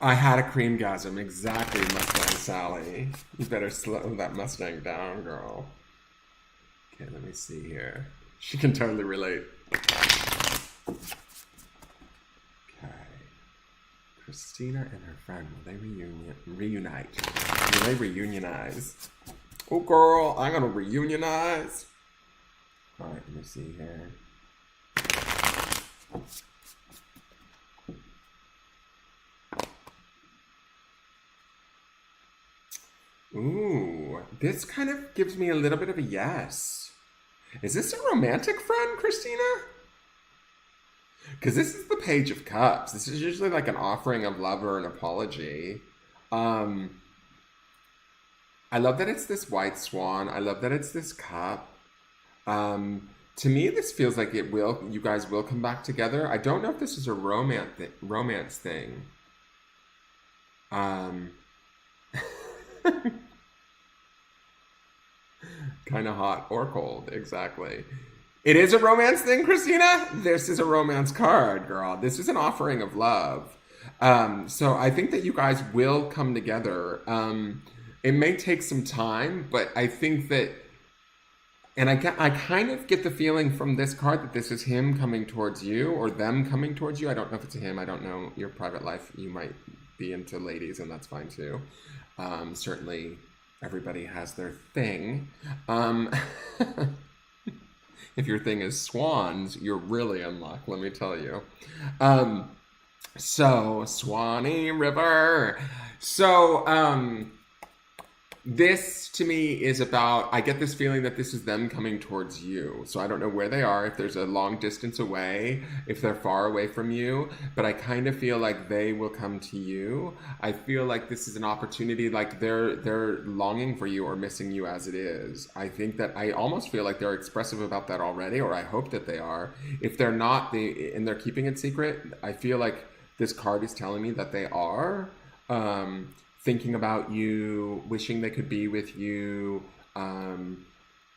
I had a creamgasm, exactly, Mustang Sally. You better slow that Mustang down, girl. Okay, let me see here. She can totally relate. Okay. Christina and her friend, will they reunite? Will they reunionize? Oh, girl, I'm gonna reunionize. All right, let me see here. Ooh, this kind of gives me a little bit of a yes. Is this a romantic friend, Christina? Because this is the Page of Cups. This is usually like an offering of love or an apology. I love that it's this white swan. I love that it's this cup. To me, this feels like you guys will come back together. I don't know if this is a romance thing. Kind of hot or cold, exactly. It is a romance thing, Christina. This is a romance card, girl. This is an offering of love. So I think that you guys will come together. It may take some time, but I think that, and I kind of get the feeling from this card that this is him coming towards you or them coming towards you. I don't know if it's him. I don't know your private life. You might be into ladies, and that's fine too. Certainly, everybody has their thing. If your thing is swans, you're really in luck, let me tell you. So, Swanee River. So, this to me is about, I get this feeling that this is them coming towards you. So I don't know where they are, if there's a long distance away, if they're far away from you, but I kind of feel like they will come to you. I feel like this is an opportunity, like they're longing for you or missing you as it is. I think that I almost feel like they're expressive about that already, or I hope that they are. If they're not, and they're keeping it secret, I feel like this card is telling me that they are. Thinking about you, wishing they could be with you. Um,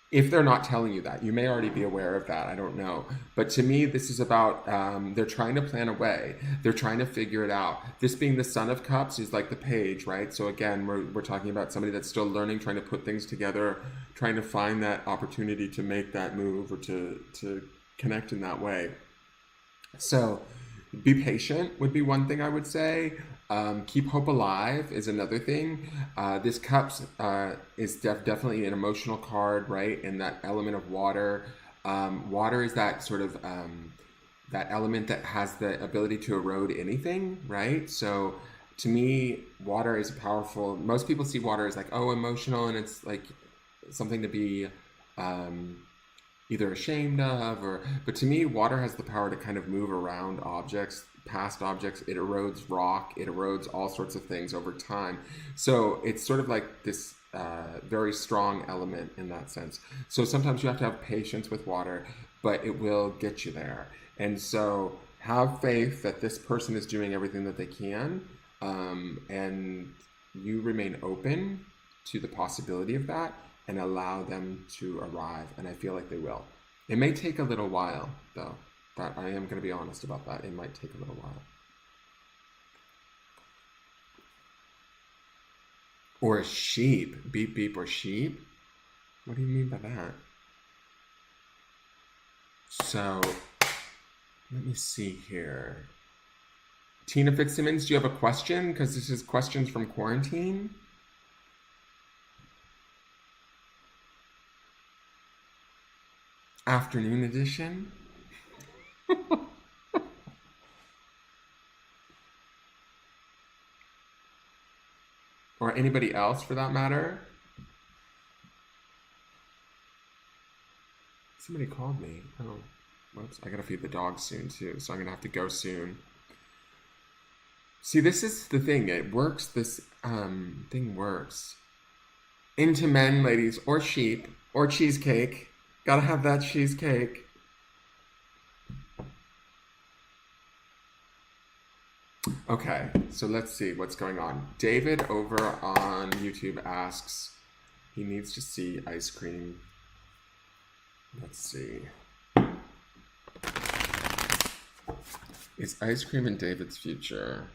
if they're not telling you that, you may already be aware of that. I don't know. But to me, this is about they're trying to plan a way. They're trying to figure it out. This being the Son of Cups is like the page, right? So again, we're talking about somebody that's still learning, trying to put things together, trying to find that opportunity to make that move or to connect in that way. So be patient would be one thing I would say. Keep hope alive is another thing. This cups is definitely an emotional card, right? And that element of water. Water is that sort of that element that has the ability to erode anything, right? So to me, water is powerful. Most people see water as like, oh, emotional, and it's like something to be um, either ashamed of, or but to me water has the power to kind of move around objects, past objects. It erodes rock, it erodes all sorts of things over time. So it's sort of like this very strong element in that sense. So sometimes you have to have patience with water, but it will get you there. And so have faith that this person is doing everything that they can, and you remain open to the possibility of that and allow them to arrive. And I feel like they will. It may take a little while, though. That I am going to be honest about that. It might take a little while. Or a sheep. Beep, beep, or sheep? What do you mean by that? So, let me see here. Tina Fitzsimmons, do you have a question? Because this is questions from quarantine. Afternoon edition. Or anybody else for that matter. Somebody called me. Oh, whoops. I gotta feed the dog soon too, so I'm gonna have to go soon. See, this is the thing. It works. This thing works. Into men, ladies, or sheep, or cheesecake. Gotta have that cheesecake. Okay, so let's see what's going on. David over on YouTube asks, he needs to see ice cream. Let's see. Is ice cream in David's future?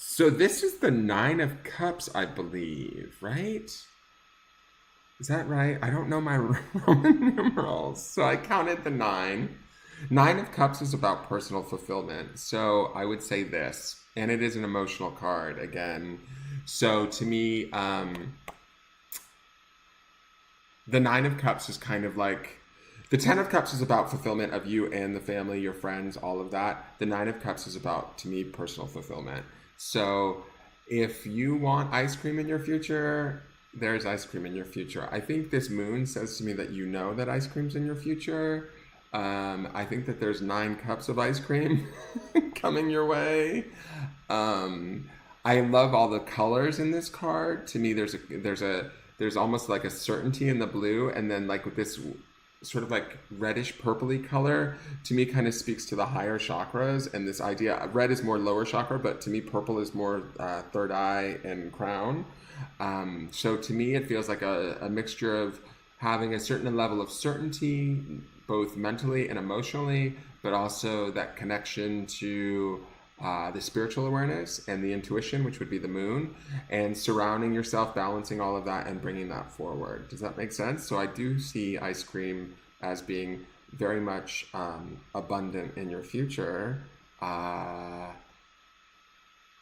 So this is the Nine of Cups, I believe, right? Is that right? I don't know my Roman numerals, so I counted the nine. Nine of Cups is about personal fulfillment. So I would say this, and it is an emotional card again. So to me, the Nine of Cups is kind of like the Ten of Cups is about fulfillment of you and the family, your friends, all of that. The Nine of Cups is about, to me, personal fulfillment. So if you want ice cream in your future, there's ice cream in your future. I think this moon says to me that you know that ice cream's in your future. I think that there's 9 cups of ice cream coming your way. I love all the colors in this card. To me, there's almost like a certainty in the blue, and then like with this sort of like reddish purpley color, to me kind of speaks to the higher chakras, and this idea red is more lower chakra, but to me purple is more third eye and crown. So to me it feels like a mixture of having a certain level of certainty, both mentally and emotionally, but also that connection to the spiritual awareness and the intuition, which would be the moon, and surrounding yourself, balancing all of that, and bringing that forward. Does that make sense? So I do see ice cream as being very much abundant in your future.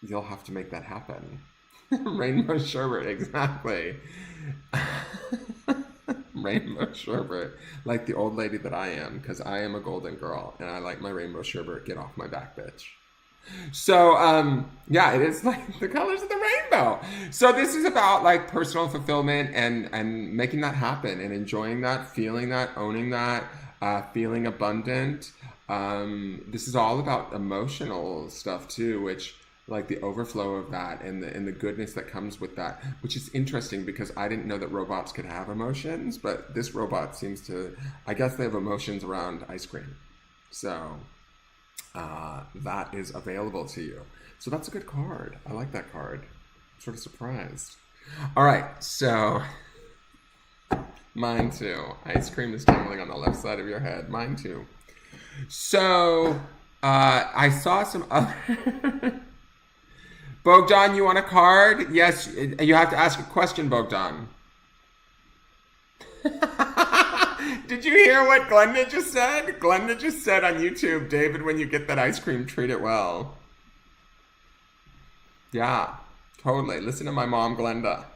You'll have to make that happen. Rainbow sherbet, exactly. Rainbow sherbet, like the old lady that I am, because I am a golden girl and I like my rainbow sherbet. Get off my back, bitch. So yeah, it is like the colors of the rainbow. So this is about like personal fulfillment and making that happen and enjoying that, feeling that, owning that, feeling abundant. This is all about emotional stuff too, which like the overflow of that and the goodness that comes with that, which is interesting because I didn't know that robots could have emotions, but this robot seems to, I guess they have emotions around ice cream. So that is available to you. So that's a good card. I like that card. I'm sort of surprised. All right, so mine too. Ice cream is tingling on the left side of your head. Mine too. So I saw some other... Bogdan, you want a card? Yes, you have to ask a question, Bogdan. Did you hear what Glenda just said? Glenda just said on YouTube, David, when you get that ice cream, treat it well. Yeah, totally. Listen to my mom, Glenda.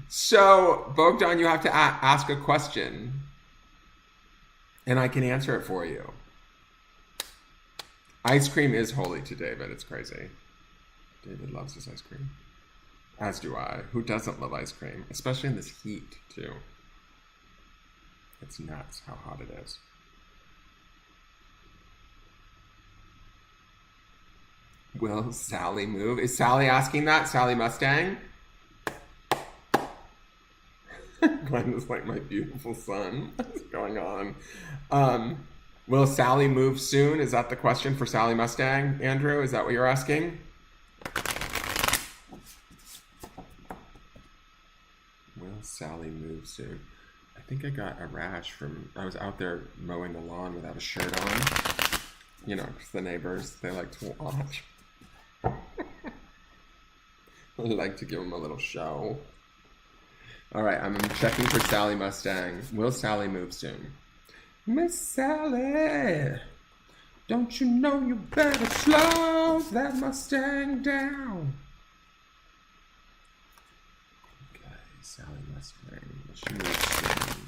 So, Bogdan, you have to ask a question, and I can answer it for you. Ice cream is holy to David. It's crazy. David loves his ice cream. As do I. Who doesn't love ice cream? Especially in this heat, too. It's nuts how hot it is. Will Sally move? Is Sally asking that? Sally Mustang? Glenn is like my beautiful son. What's going on? Will Sally move soon? Is that the question for Sally Mustang, Andrew? Is that what you're asking? Will Sally move soon? I think I got a rash from... I was out there mowing the lawn without a shirt on. You know, because the neighbors, they like to watch. I like to give them a little show. All right, I'm checking for Sally Mustang. Will Sally move soon? Miss Sally, don't you know you better slow that Mustang down? Okay, Sally Mustang, she moves soon.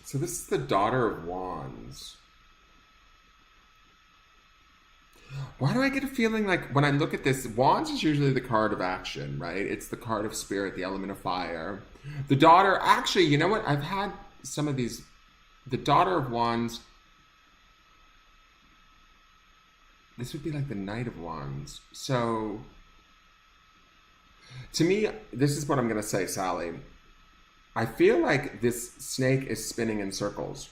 So this is the Daughter of Wands. Why do I get a feeling like when I look at this, Wands is usually the card of action, right? It's the card of spirit, the element of fire. The Daughter, actually, you know what? I've had some of these, the Daughter of Wands, this would be like the Knight of Wands. So, to me, this is what I'm going to say, Sally. I feel like this snake is spinning in circles.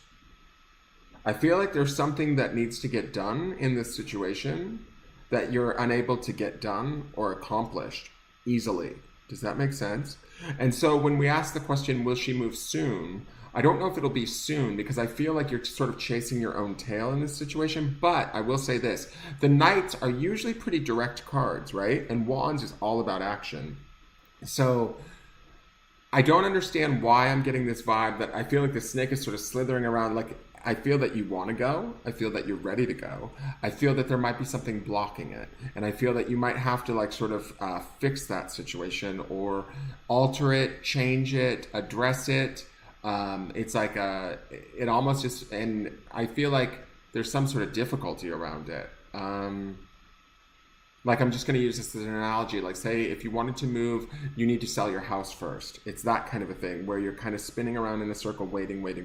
I feel like there's something that needs to get done in this situation that you're unable to get done or accomplished easily. Does that make sense? And so when we ask the question, will she move soon? I don't know if it'll be soon because I feel like you're sort of chasing your own tail in this situation. But I will say this, the Knights are usually pretty direct cards, right? And Wands is all about action. So I don't understand why I'm getting this vibe that I feel like the snake is sort of slithering around. Like, I feel that you want to go. I feel that you're ready to go. I feel that there might be something blocking it. And I feel that you might have to like sort of fix that situation or alter it, change it, address it. It's like it almost just, and I feel like there's some sort of difficulty around it. Like, I'm just going to use this as an analogy. Like, say, if you wanted to move, you need to sell your house first. It's that kind of a thing where you're kind of spinning around in a circle, waiting. When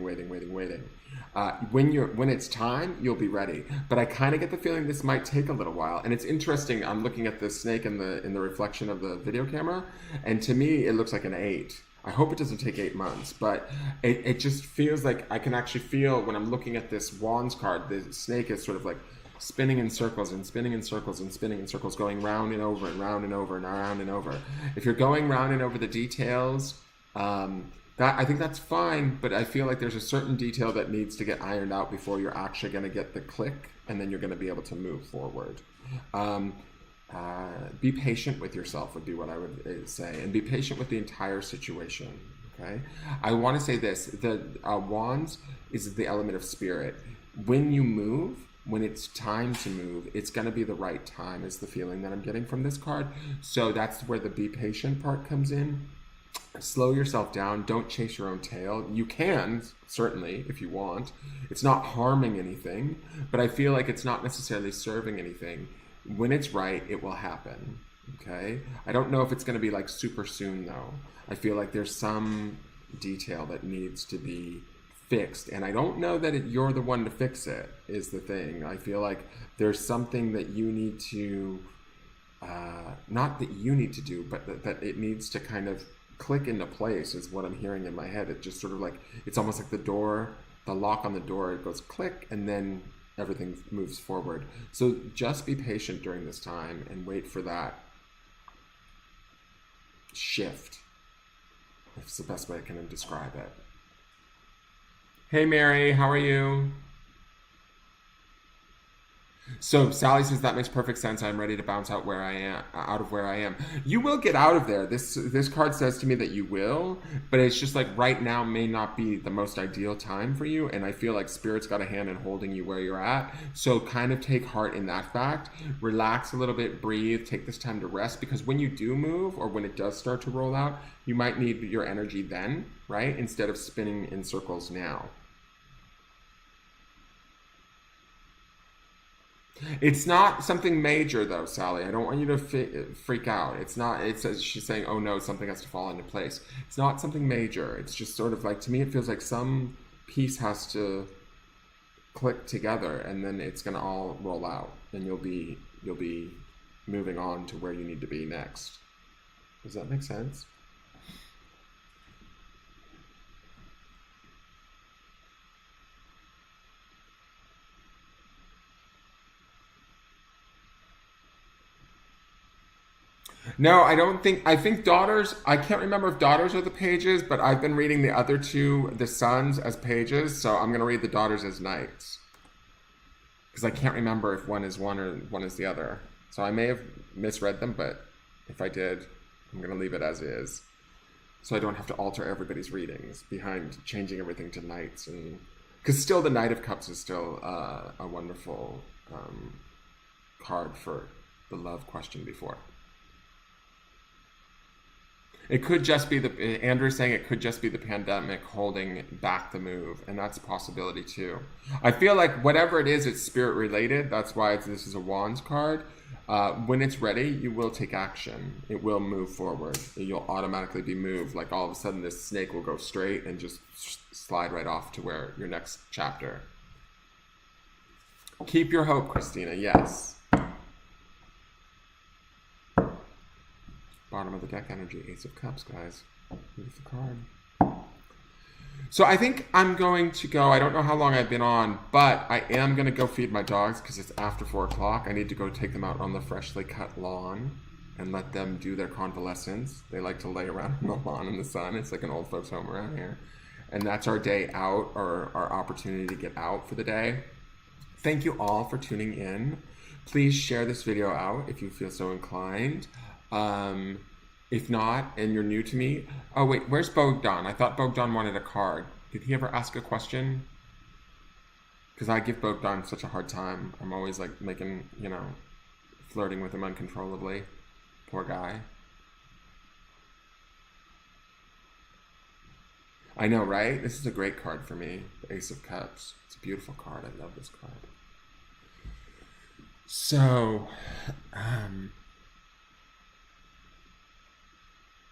it's time, you'll be ready. But I kind of get the feeling this might take a little while. And it's interesting. I'm looking at the snake in the reflection of the video camera, and to me, it looks like an 8. I hope it doesn't take 8 months, but it just feels like I can actually feel when I'm looking at this Wands card, the snake is sort of like spinning in circles and spinning in circles and spinning in circles, going round and over and round and over and round and over. If you're going round and over the details, that I think that's fine, but I feel like there's a certain detail that needs to get ironed out before you're actually going to get the click, and then you're going to be able to move forward. Be patient with yourself would be what I would say, and be patient with the entire situation. Okay, I want to say this: the wands is the element of spirit. When you move, when it's time to move, it's going to be the right time. Is the feeling that I'm getting from this card. So that's where the be patient part comes in. Slow yourself down. Don't chase your own tail. You can, certainly, if you want. It's not harming anything, but I feel like it's not necessarily serving anything. When it's right, it will happen. Okay? I don't know if it's going to be like super soon, though. I feel like there's some detail that needs to be fixed, and I don't know that you're the one to fix it, is the thing. I feel like there's something that you need to, not that you need to do, but that it needs to kind of click into place is what I'm hearing in my head. It just sort of like, it's almost like the lock on the door, it goes click, and then everything moves forward. So just be patient during this time and wait for that shift. That's the best way I can describe it. Hey Mary, how are you? So Sally says that makes perfect sense. I'm ready to bounce out of where I am. You will get out of there. This card says to me that you will, but it's just like right now may not be the most ideal time for you. And I feel like Spirit's got a hand in holding you where you're at. So kind of take heart in that fact. Relax a little bit, breathe, take this time to rest, because when you do move, or when it does start to roll out, you might need your energy then, right? Instead of spinning in circles now. It's not something major though, Sally. I don't want you to freak out. It's not, she's saying, oh no, something has to fall into place. It's not something major. It's just sort of like, to me, it feels like some piece has to click together, and then it's going to all roll out, and you'll be moving on to where you need to be next. Does that make sense? No, I think daughters, I can't remember if daughters are the pages, but I've been reading the other two, the sons, as pages, so I'm going to read the daughters as knights. Because I can't remember if one is one or one is the other. So I may have misread them, but if I did, I'm going to leave it as is. So I don't have to alter everybody's readings behind changing everything to knights. And because still the Knight of Cups is still a wonderful card for the love question before. It could just be Andrew's saying it could just be the pandemic holding back the move, and that's a possibility too. I feel like whatever it is, it's spirit related. That's why this is a Wands card. When it's ready, you will take action. It will move forward. You'll automatically be moved. Like all of a sudden, this snake will go straight and just slide right off to where your next chapter. Keep your hope, Christina. Yes. Bottom of the deck energy, Ace of Cups, guys. Beautiful card. So I think I'm going to go. I don't know how long I've been on, but I am going to go feed my dogs because it's after 4 o'clock. I need to go take them out on the freshly cut lawn and let them do their convalescence. They like to lay around on the lawn in the sun. It's like an old folks home around here. And that's our day out, or our opportunity to get out for the day. Thank you all for tuning in. Please share this video out if you feel so inclined. If not, and you're new to me, oh wait, where's Bogdan? I thought Bogdan wanted a card. Did he ever ask a question? Because I give Bogdan such a hard time. I'm always like making, flirting with him uncontrollably. Poor guy. I know, right? This is a great card for me. The Ace of Cups. It's a beautiful card. I love this card. So,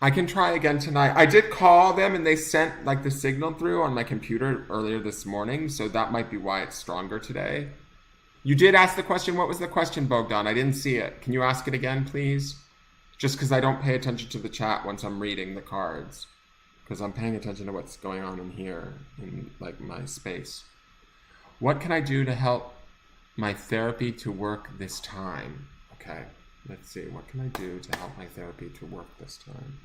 I can try again tonight. I did call them and they sent like the signal through on my computer earlier this morning, so that might be why it's stronger today. You did ask the question. What was the question, Bogdan? I didn't see it. Can you ask it again, please? Just because I don't pay attention to the chat once I'm reading the cards. because I'm paying attention to what's going on in here in like my space. What can I do to help my therapy to work this time? Okay, let's see. What can I do to help my therapy to work this time?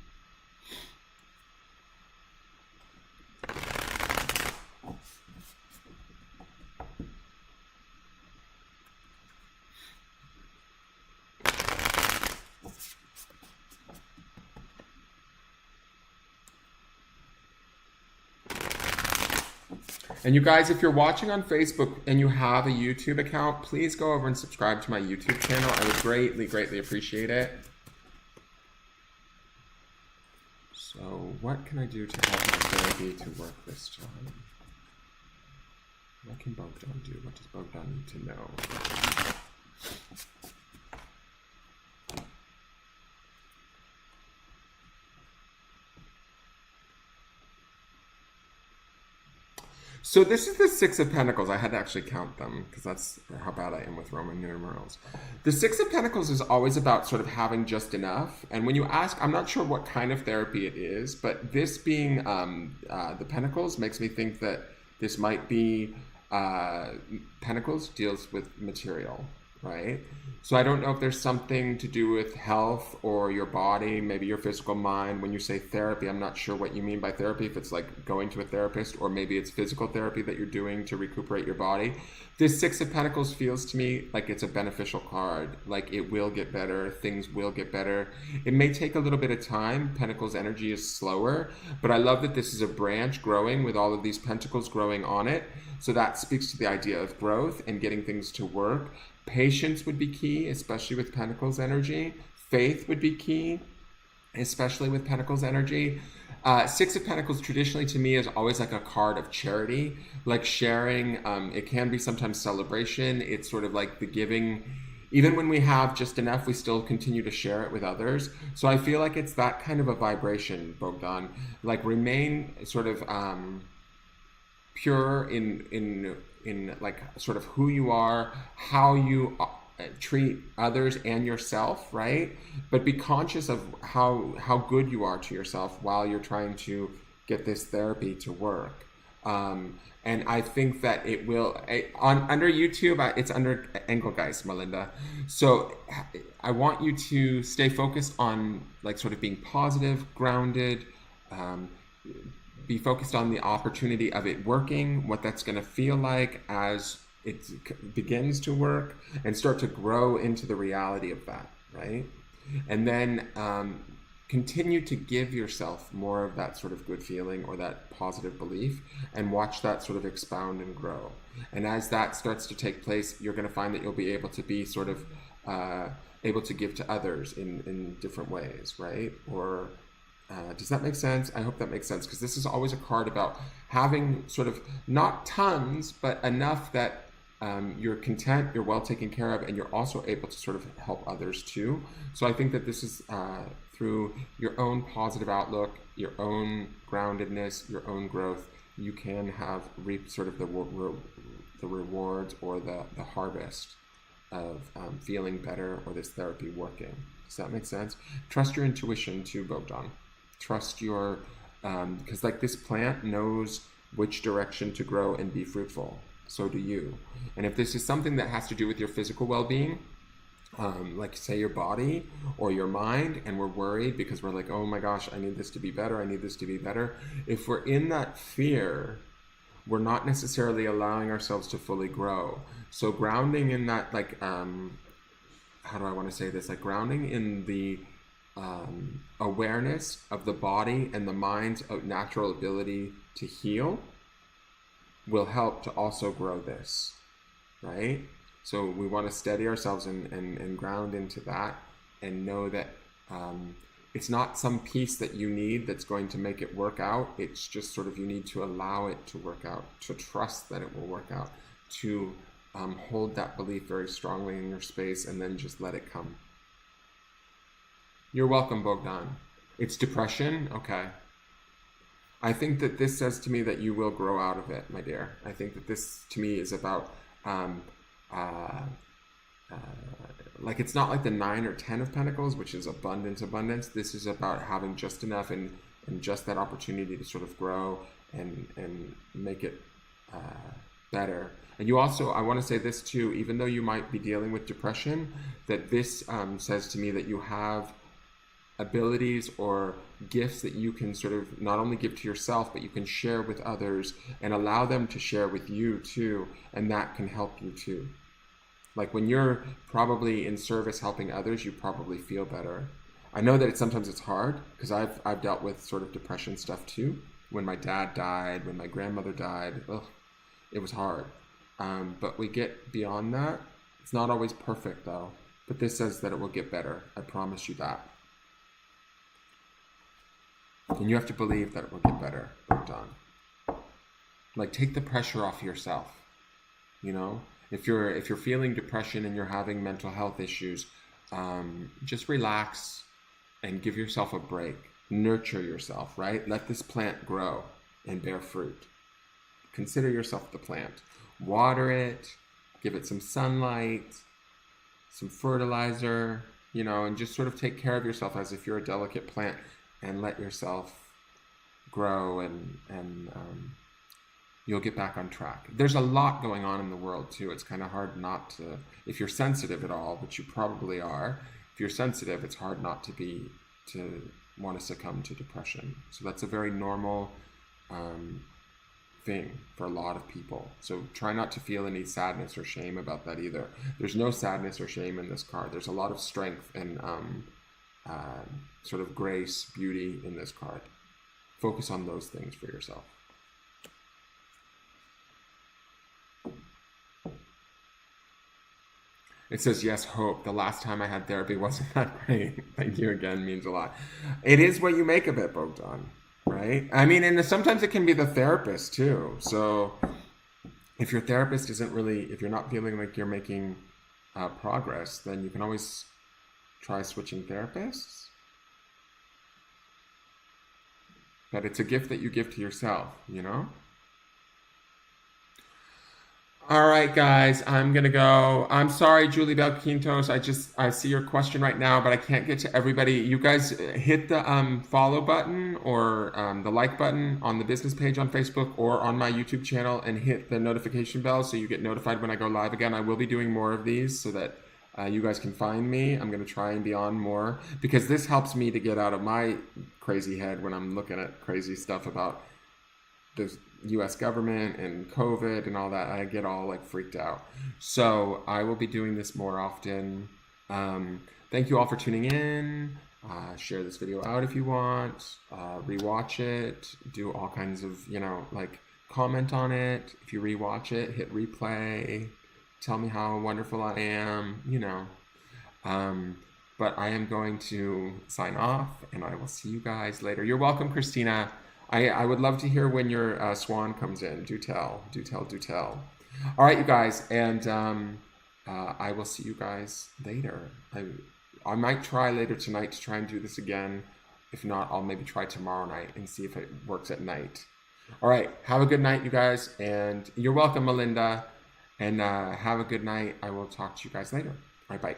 And you guys, if you're watching on Facebook and you have a YouTube account, please go over and subscribe to my YouTube channel. I would greatly, greatly appreciate it. So what can I do to help my therapy to work this time? What can Bogdan do? What does Bogdan need to know? So this is the Six of Pentacles. I had to actually count them because that's how bad I am with Roman numerals. The Six of Pentacles is always about sort of having just enough. And when you ask, I'm not sure what kind of therapy it is, but this being the Pentacles makes me think that this might be Pentacles deals with material, right? So I don't know if there's something to do with health or your body, maybe your physical mind. When you say therapy, I'm not sure what you mean by therapy, if it's like going to a therapist or maybe it's physical therapy that you're doing to recuperate your body. This Six of Pentacles feels to me like it's a beneficial card, like it will get better, things will get better. It may take a little bit of time. Pentacles energy is slower, but I love that this is a branch growing with all of these pentacles growing on it. So that speaks to the idea of growth and getting things to work. Patience would be key, especially with Pentacles energy. Faith would be key, especially with Pentacles energy. Six of Pentacles traditionally to me is always like a card of charity, like sharing. It can be sometimes celebration. It's sort of like the giving. Even when we have just enough, we still continue to share it with others. So I feel like it's that kind of a vibration, Bogdan. Like remain sort of pure in like sort of who you are, how you treat others and yourself, right? But be conscious of how good you are to yourself while you're trying to get this therapy to work. And I think that it will, under YouTube, it's under Engelgeist, Melinda. So I want you to stay focused on like sort of being positive, grounded, be focused on the opportunity of it working, what that's going to feel like as it begins to work, and start to grow into the reality of that, right? And then continue to give yourself more of that sort of good feeling or that positive belief, and watch that sort of expound and grow. And as that starts to take place, you're going to find that you'll be able to be sort of able to give to others in different ways, right? Or does that make sense? I hope that makes sense, because this is always a card about having sort of not tons, but enough that you're content, you're well taken care of, and you're also able to sort of help others too. So I think that this is through your own positive outlook, your own groundedness, your own growth, you can reap sort of the rewards or the harvest of feeling better or this therapy working. Does that make sense? Trust your intuition too, Bogdan. Trust your, because like this plant knows which direction to grow and be fruitful. So do you. And if this is something that has to do with your physical well-being, like say your body or your mind, and we're worried because we're like, oh my gosh, I need this to be better, I need this to be better. If we're in that fear, we're not necessarily allowing ourselves to fully grow. So grounding in that, like, how do I want to say this? Like grounding in the awareness of the body and the mind's natural ability to heal will help to also grow this, right? So we want to steady ourselves and ground into that, and know that it's not some piece that you need that's going to make it work out. It's just sort of you need to allow it to work out, to trust that it will work out, to hold that belief very strongly in your space, and then just let it come. You're welcome, Bogdan. It's depression? Okay. I think that this says to me that you will grow out of it, my dear. I think that this, to me, is about, like, it's not like the 9 or 10 of Pentacles, which is abundance. This is about having just enough and and just that opportunity to sort of grow and make it better. And you also, I want to say this too, even though you might be dealing with depression, that this says to me that you have abilities or gifts that you can sort of not only give to yourself, but you can share with others and allow them to share with you too, and that can help you too. Like when you're probably in service helping others, you probably feel better. I know that sometimes it's hard because I've dealt with sort of depression stuff too. When my dad died, when my grandmother died, it was hard. But we get beyond that. It's not always perfect though, but this says that it will get better. I promise you that. And you have to believe that it will get better, Bogdan. Like, take the pressure off yourself. You know, if you're feeling depression and you're having mental health issues, just relax and give yourself a break. Nurture yourself, right? Let this plant grow and bear fruit. Consider yourself the plant. Water it, give it some sunlight, some fertilizer, you know, and just sort of take care of yourself as if you're a delicate plant. And let yourself grow, and you'll get back on track. There's a lot going on in the world too. It's kind of hard not to, if you're sensitive at all, which you probably are. If you're sensitive, it's hard not to want to succumb to depression. So that's a very normal thing for a lot of people. So try not to feel any sadness or shame about that either. There's no sadness or shame in this card. There's a lot of strength and sort of grace, beauty in this card. Focus on those things for yourself. It says, yes, hope. The last time I had therapy wasn't that great. Thank you again, means a lot. It is what you make of it, Bogdan, right? I mean, and sometimes it can be the therapist too. So if your therapist isn't really, if you're not feeling like you're making progress, then you can always try switching therapists. But it's a gift that you give to yourself, you know? All right, guys, I'm going to go. I'm sorry, Julie Bell Quintos. I see your question right now, but I can't get to everybody. You guys hit the follow button or the like button on the business page on Facebook or on my YouTube channel, and hit the notification bell so you get notified when I go live again. I will be doing more of these so that you guys can find me. I'm going to try and be on more because this helps me to get out of my crazy head when I'm looking at crazy stuff about the US government and COVID and all that. I get all like freaked out. So I will be doing this more often. Thank you all for tuning in. Share this video out if you want. Rewatch it. Do all kinds of, you know, like comment on it. If you rewatch it, hit replay. Tell me how wonderful I am, you know. But I am going to sign off, and I will see you guys later. You're welcome, Christina. I would love to hear when your swan comes in. Do tell. All right, you guys, and I will see you guys later. I might try later tonight to try and do this again. If not, I'll maybe try tomorrow night and see if it works at night. All right, have a good night, you guys, and you're welcome, Melinda. And have a good night. I will talk to you guys later. All right, bye.